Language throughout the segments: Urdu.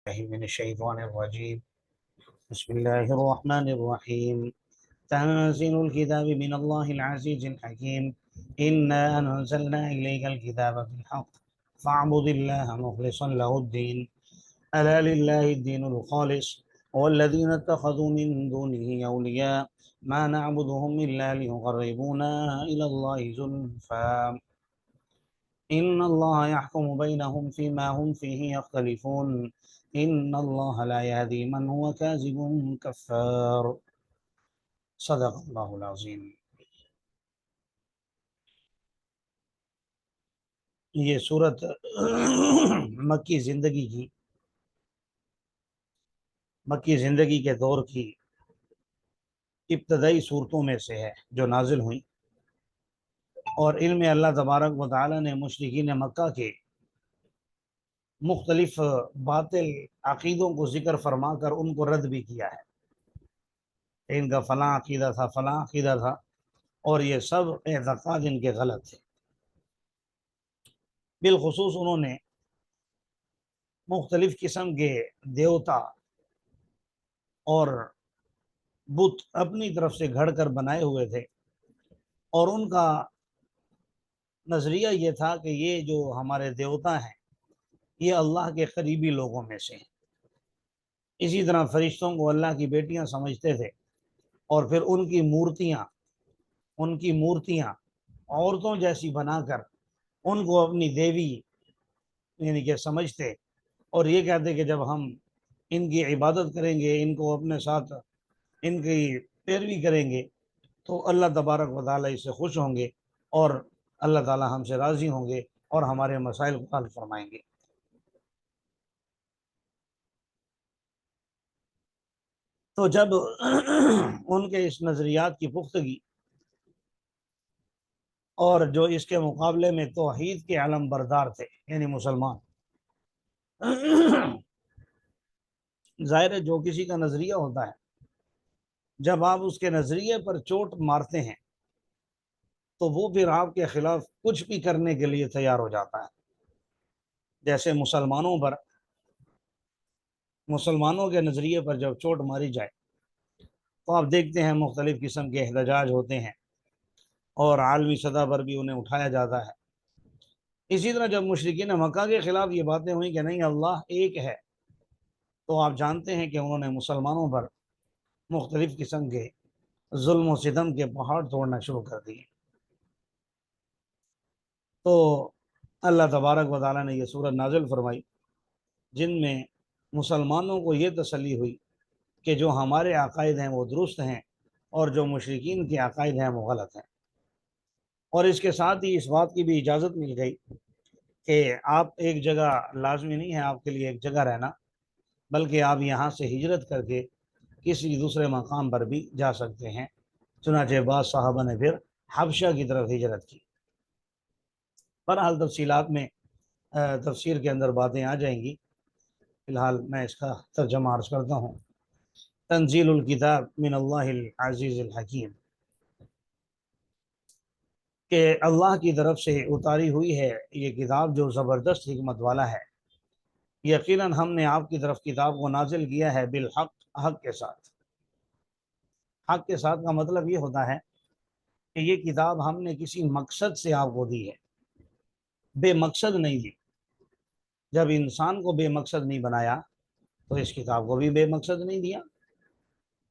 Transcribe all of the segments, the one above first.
من الشيطان الرجيم بسم الله الرحمن الرحيم تنزيل الكتاب من الله العزيز الحكيم إنا أنزلنا إليك الكتاب بالحق فاعبد الله مخلصا له الدين ألا لله الدين الخالص والذين اتخذوا من دونه أولياء ما نعبدهم إلا ليقربونا إلى الله زلفى إن الله يحكم بينهم فيما هم فيه يختلفون إن الله لا يهدي من هو كاذب كفار صدق اللہ العظیم۔ یہ صورت مکی زندگی کے دور کی ابتدائی صورتوں میں سے ہے جو نازل ہوئیں، اور علم اللہ تبارک و تعالی نے مشرکین مکہ کے مختلف باطل عقیدوں کو ذکر فرما کر ان کو رد بھی کیا ہے۔ ان کا فلاں عقیدہ تھا، فلاں عقیدہ تھا، اور یہ سب اعتقاد ان کے غلط تھے۔ بالخصوص انہوں نے مختلف قسم کے دیوتا اور بت اپنی طرف سے گھڑ کر بنائے ہوئے تھے، اور ان کا نظریہ یہ تھا کہ یہ جو ہمارے دیوتا ہیں یہ اللہ کے قریبی لوگوں میں سے ہیں۔ اسی طرح فرشتوں کو اللہ کی بیٹیاں سمجھتے تھے، اور پھر ان کی مورتیاں عورتوں جیسی بنا کر ان کو اپنی دیوی یعنی کہ سمجھتے، اور یہ کہتے کہ جب ہم ان کی عبادت کریں گے، ان کو اپنے ساتھ ان کی پیروی کریں گے تو اللہ تبارک و تعالیٰ اس سے خوش ہوں گے، اور اللہ تعالیٰ ہم سے راضی ہوں گے اور ہمارے مسائل کو حل فرمائیں گے۔ تو جب ان کے اس نظریات کی پختگی اور جو اس کے مقابلے میں توحید کے علم بردار تھے یعنی مسلمان، ظاہر ہے جو کسی کا نظریہ ہوتا ہے جب آپ اس کے نظریے پر چوٹ مارتے ہیں تو وہ پھر آپ کے خلاف کچھ بھی کرنے کے لیے تیار ہو جاتا ہے۔ جیسے مسلمانوں کے نظریے پر جب چوٹ ماری جائے تو آپ دیکھتے ہیں مختلف قسم کے احتجاج ہوتے ہیں، اور عالمی سطح پر بھی انہیں اٹھایا جاتا ہے۔ اسی طرح جب مشرکین مکہ کے خلاف یہ باتیں ہوئیں کہ نہیں اللہ ایک ہے، تو آپ جانتے ہیں کہ انہوں نے مسلمانوں پر مختلف قسم کے ظلم و ستم کے پہاڑ توڑنا شروع کر دیے۔ تو اللہ تبارک و تعالیٰ نے یہ سورت نازل فرمائی جن میں مسلمانوں کو یہ تسلی ہوئی کہ جو ہمارے عقائد ہیں وہ درست ہیں، اور جو مشرکین کے عقائد ہیں وہ غلط ہیں۔ اور اس کے ساتھ ہی اس بات کی بھی اجازت مل گئی کہ آپ ایک جگہ لازمی نہیں ہے آپ کے لیے ایک جگہ رہنا، بلکہ آپ یہاں سے ہجرت کر کے کسی دوسرے مقام پر بھی جا سکتے ہیں۔ چنانچہ بعض صحابہ نے پھر حبشہ کی طرف ہجرت کی۔ بہرحال تفصیلات میں تفسیر کے اندر باتیں آ جائیں گی، فی الحال میں اس کا ترجمہ عرض کرتا ہوں۔ تنزیل الکتاب من اللہ العزیز الحکیم، کہ اللہ کی طرف سے اتاری ہوئی ہے یہ کتاب جو زبردست حکمت والا ہے۔ یقیناً ہم نے آپ کی طرف کتاب کو نازل کیا ہے بالحق، حق کے ساتھ۔ حق کے ساتھ کا مطلب یہ ہوتا ہے کہ یہ کتاب ہم نے کسی مقصد سے آپ کو دی ہے، بے مقصد نہیں دی۔ جب انسان کو بے مقصد نہیں بنایا تو اس کتاب کو بھی بے مقصد نہیں دیا۔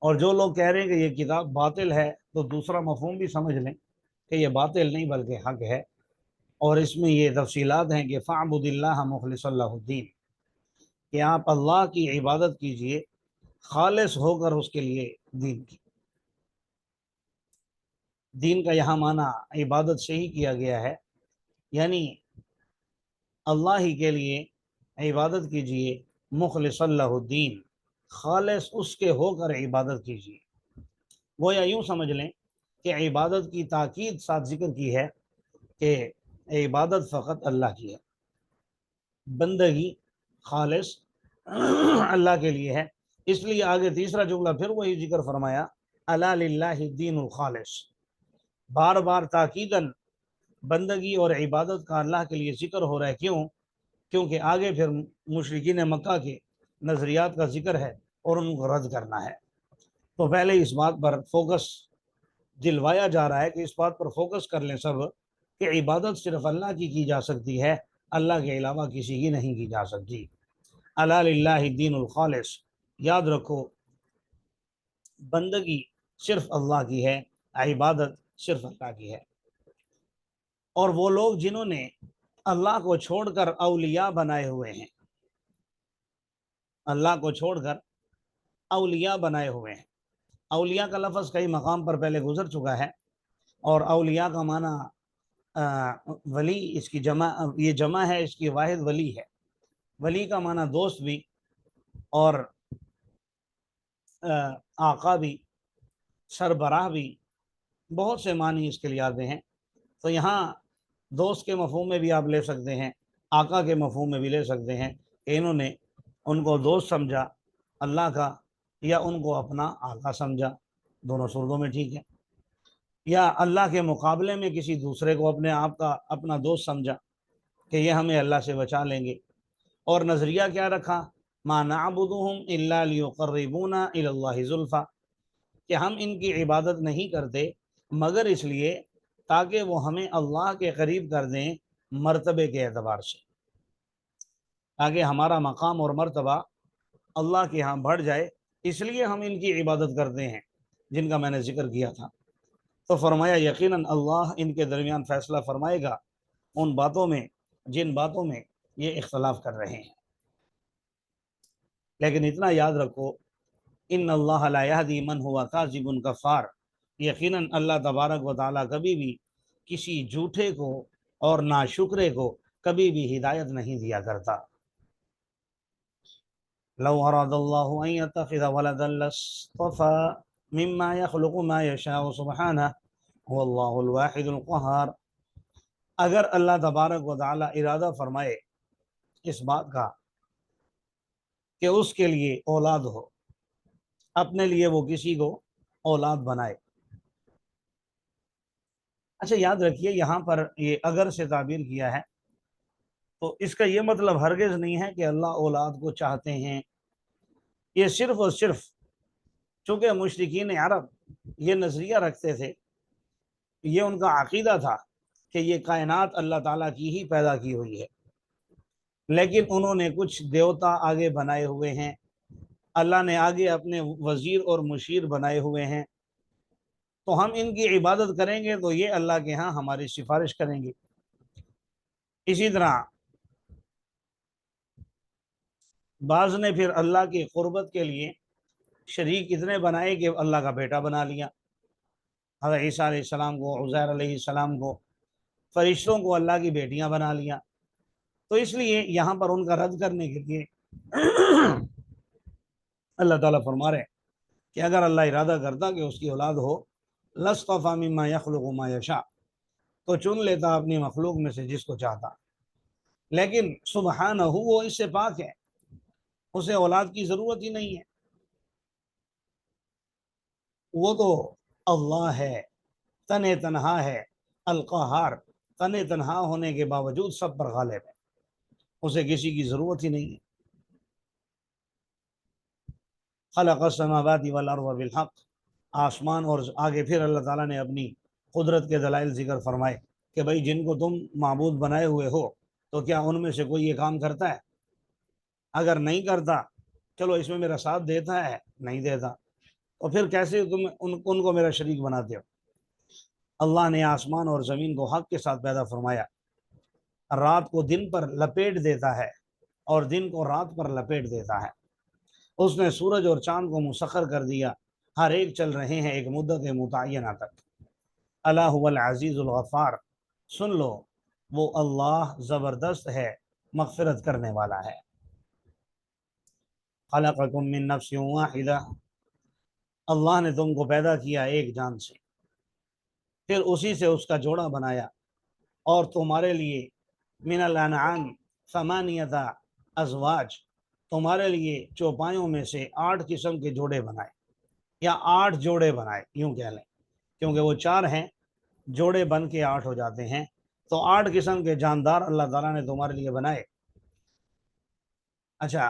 اور جو لوگ کہہ رہے ہیں کہ یہ کتاب باطل ہے تو دوسرا مفہوم بھی سمجھ لیں کہ یہ باطل نہیں بلکہ حق ہے، اور اس میں یہ تفصیلات ہیں کہ فاعبد اللہ مخلص اللہ الدین، کہ آپ اللہ کی عبادت کیجئے خالص ہو کر اس کے لیے دین کا یہاں معنی عبادت سے ہی کیا گیا ہے، یعنی اللہ ہی کے لیے عبادت کیجئے مخلص اللہ الدین، خالص اس کے ہو کر عبادت کیجئے۔ گویا یوں سمجھ لیں کہ عبادت کی تاکید ساتھ ذکر کی ہے کہ عبادت فقط اللہ کی ہے، بندگی خالص اللہ کے لیے ہے۔ اس لیے آگے تیسرا جملہ پھر وہی ذکر فرمایا، الا للہ الدین الخالص، بار بار تاکیداً بندگی اور عبادت کا اللہ کے لیے ذکر ہو رہا ہے۔ کیوں؟ کیونکہ آگے پھر مشرکین مکہ کے نظریات کا ذکر ہے اور ان کو رد کرنا ہے۔ تو پہلے اس بات پر فوکس دلوایا جا رہا ہے کہ اس بات پر فوکس کر لیں سب کہ عبادت صرف اللہ کی جا سکتی ہے، اللہ کے علاوہ کسی کی نہیں کی جا سکتی۔ الا للہ الدین الخالص، یاد رکھو بندگی صرف اللہ کی ہے، عبادت صرف اللہ کی ہے۔ اور وہ لوگ جنہوں نے اللہ کو چھوڑ کر اولیاء بنائے ہوئے ہیں، اللہ کو چھوڑ کر اولیاء بنائے ہوئے ہیں، اولیاء کا لفظ کئی مقام پر پہلے گزر چکا ہے، اور اولیاء کا معنی ولی، اس کی جمع، یہ جمع ہے، اس کی واحد ولی ہے۔ ولی کا معنی دوست بھی اور آقا بھی، سربراہ بھی، بہت سے معنی اس کے لیے آتے ہیں۔ تو یہاں دوست کے مفہوم میں بھی آپ لے سکتے ہیں، آقا کے مفہوم میں بھی لے سکتے ہیں کہ انہوں نے ان کو دوست سمجھا اللہ کا، یا ان کو اپنا آقا سمجھا، دونوں صورتوں میں ٹھیک ہے، یا اللہ کے مقابلے میں کسی دوسرے کو اپنے آپ کا اپنا دوست سمجھا کہ یہ ہمیں اللہ سے بچا لیں گے۔ اور نظریہ کیا رکھا؟ ما نعبدهم الا ليقربونا الى اللہ زلفا، کہ ہم ان کی عبادت نہیں کرتے مگر اس لیے تاکہ وہ ہمیں اللہ کے قریب کر دیں مرتبے کے اعتبار سے، تاکہ ہمارا مقام اور مرتبہ اللہ کے ہاں بڑھ جائے، اس لیے ہم ان کی عبادت کرتے ہیں جن کا میں نے ذکر کیا تھا۔ تو فرمایا یقیناً اللہ ان کے درمیان فیصلہ فرمائے گا ان باتوں میں جن باتوں میں یہ اختلاف کر رہے ہیں۔ لیکن اتنا یاد رکھو، ان اللہ لا یہدی من ہوا کاذب کفار، یقیناً اللہ تبارک و تعالیٰ کبھی بھی کسی جھوٹے کو اور ناشکرے کو کبھی بھی ہدایت نہیں دیا کرتا۔ لو اراد اللہ ان یتخذ ولدا لاصطفى مما يخلق ما يشاء سبحانہ هو اللہ الواحد القہار، اگر اللہ تبارک و تعالیٰ ارادہ فرمائے اس بات کا کہ اس کے لیے اولاد ہو، اپنے لیے وہ کسی کو اولاد بنائے۔ اچھا یاد رکھیے یہاں پر یہ اگر سے تعبیر کیا ہے، تو اس کا یہ مطلب ہرگز نہیں ہے کہ اللہ اولاد کو چاہتے ہیں۔ یہ صرف اور صرف چونکہ مشرکین عرب یہ نظریہ رکھتے تھے، یہ ان کا عقیدہ تھا کہ یہ کائنات اللہ تعالیٰ کی ہی پیدا کی ہوئی ہے، لیکن انہوں نے کچھ دیوتا آگے بنائے ہوئے ہیں، اللہ نے آگے اپنے وزیر اور مشیر بنائے ہوئے ہیں، تو ہم ان کی عبادت کریں گے تو یہ اللہ کے ہاں ہماری سفارش کریں گے۔ اسی طرح بعض نے پھر اللہ کی قربت کے لیے شریک اتنے بنائے کہ اللہ کا بیٹا بنا لیا، حضرت عیسیٰ علیہ السلام کو، عزیر علیہ السلام کو، فرشتوں کو اللہ کی بیٹیاں بنا لیا۔ تو اس لیے یہاں پر ان کا رد کرنے کے لیے اللہ تعالیٰ فرما رہے ہیں کہ اگر اللہ ارادہ کرتا کہ اس کی اولاد ہو، لاصطفیٰ مما یخلق ما یشاء، تو چن لیتا اپنی مخلوق میں سے جس کو چاہتا، لیکن سبحانہ وہ اس سے پاک ہے، اسے اولاد کی ضرورت ہی نہیں ہے، وہ تو اللہ ہے، تنہا ہے، القہار، تنہا ہونے کے باوجود سب پر غالب ہے، اسے کسی کی ضرورت ہی نہیں ہے۔ خلق السماوات والارض بالحق، آسمان اور آگے پھر اللہ تعالیٰ نے اپنی قدرت کے دلائل ذکر فرمائے کہ بھائی جن کو تم معبود بنائے ہوئے ہو تو کیا ان میں سے کوئی یہ کام کرتا ہے؟ اگر نہیں کرتا، چلو اس میں میرا ساتھ دیتا ہے، نہیں دیتا، تو پھر کیسے تم ان کو میرا شریک بناتے ہو؟ اللہ نے آسمان اور زمین کو حق کے ساتھ پیدا فرمایا، رات کو دن پر لپیٹ دیتا ہے اور دن کو رات پر لپیٹ دیتا ہے، اس نے سورج اور چاند کو مسخر کر دیا، ہر ایک چل رہے ہیں ایک مدت متعینہ تک۔ الا هو العزیز الغفار، سن لو وہ اللہ زبردست ہے، مغفرت کرنے والا ہے۔ خلقکم من نفس واحدہ، اللہ نے تم کو پیدا کیا ایک جان سے، پھر اسی سے اس کا جوڑا بنایا، اور تمہارے لیے من الانعام ثمانیۃ ازواج، تمہارے لیے چوپایوں میں سے 8 قسم کے جوڑے بنائے، یا 8 جوڑے بنائے یوں کہہ لیں، کیونکہ وہ 4 ہیں، جوڑے بن کے 8 ہو جاتے ہیں، تو 8 قسم کے جاندار اللہ تعالیٰ نے تمہارے لیے بنائے۔ اچھا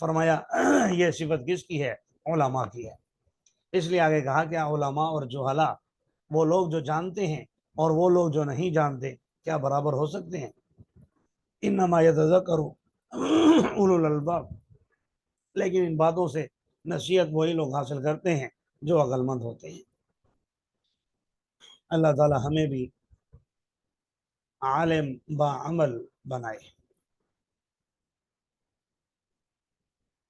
فرمایا یہ صفت کس کی ہے؟ علماء کی ہے۔ اس لیے آگے کہا کہ علماء اور جہلا، وہ لوگ جو جانتے ہیں اور وہ لوگ جو نہیں جانتے، کیا برابر ہو سکتے ہیں؟ انما یتذکر اولو الالباب، لیکن ان باتوں سے نصیحت وہی لوگ حاصل کرتے ہیں جو عقل مند ہوتے ہیں۔ اللہ تعالی ہمیں بھی عالم با عمل بنائے۔